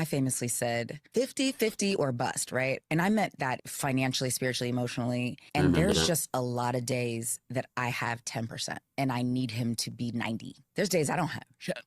I famously said 50-50 or bust, right? And I meant that financially, spiritually, emotionally. I And remember there's that. just a lot of days that I have 10% and I need him to be 90. There's days I don't have shit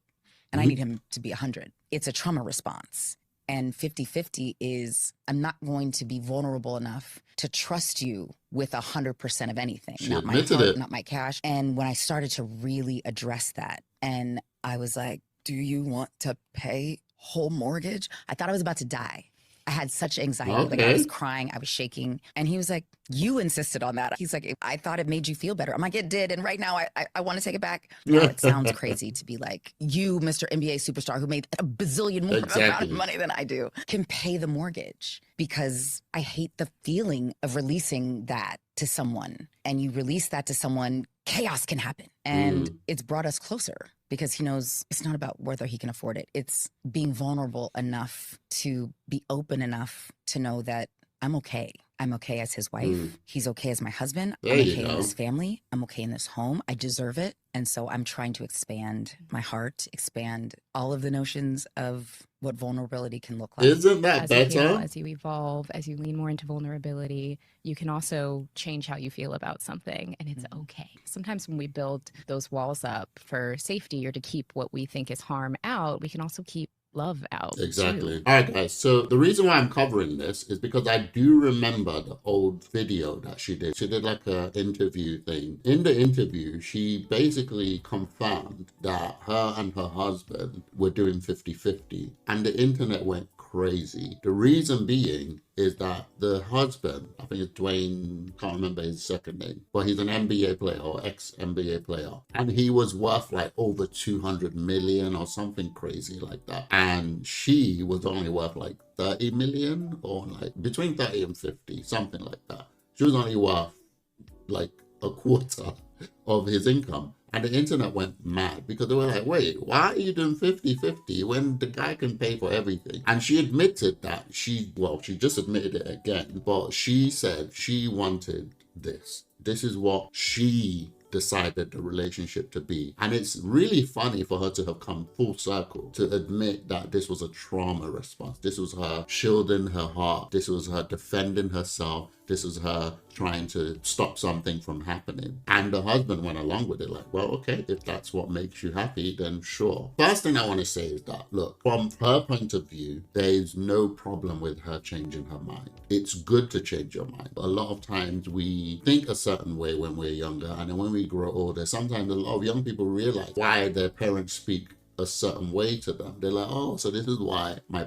and I need him to be 100. It's a trauma response. And 50-50 is I'm not going to be vulnerable enough to trust you with 100% of anything, She not my admitted heart, it. not my cash. And when I started to really address that, and I was like, do you want to pay whole mortgage? I thought I was about to die. I had such anxiety. Like I was Okay. crying, I was shaking. And he was like, you insisted on that. He's like, I thought it made you feel better. I'm like, it did. And right now I want to take it back. Now it sounds crazy to be like, you, Mr. NBA superstar who made a bazillion more amount of Exactly. money than I do, can pay the mortgage, because I hate the feeling of releasing that to someone. And you release that to someone, chaos can happen. And it's brought us closer because he knows it's not about whether he can afford it. It's being vulnerable enough to be open enough to know that I'm okay. I'm okay as his wife. He's okay as my husband. There I'm you okay in go. this family. I'm okay in this home. I deserve it. And so I'm trying to expand my heart, expand all of the notions of what vulnerability can look like. Isn't that As you heal, better? as you evolve, as you lean more into vulnerability, you can also change how you feel about something, and it's okay. Sometimes when we build those walls up for safety or to keep what we think is harm out, we can also keep love out. Exactly. Too. All right, guys. So the reason why I'm covering this is because I do remember the old video that she did. She did like a interview thing. In the interview, she basically confirmed that her and her husband were doing 50-50, and the internet went crazy. The reason being is that the husband, I think it's Dwayne, can't remember his second name, but he's an NBA player or ex-NBA player. And he was worth like over 200 million or something crazy like that. And she was only worth like 30 million or like between 30 and 50, something like that. She was only worth like a quarter of his income. And the internet went mad because they were like, wait, why are you doing 50-50 when the guy can pay for everything? And she admitted that she just admitted it again, but she said she wanted this. This is what she decided the relationship to be. And it's really funny for her to have come full circle to admit that this was a trauma response. This was her shielding her heart. This was her defending herself. This was her trying to stop something from happening. And the husband went along with it like, well, okay, if that's what makes you happy, then sure. First thing I want to say is that, look, from her point of view, there is no problem with her changing her mind. It's good to change your mind. A lot of times we think a certain way when we're younger, and then when we grow older, sometimes a lot of young people realize why their parents speak a certain way to them. They're like, oh, so this is why my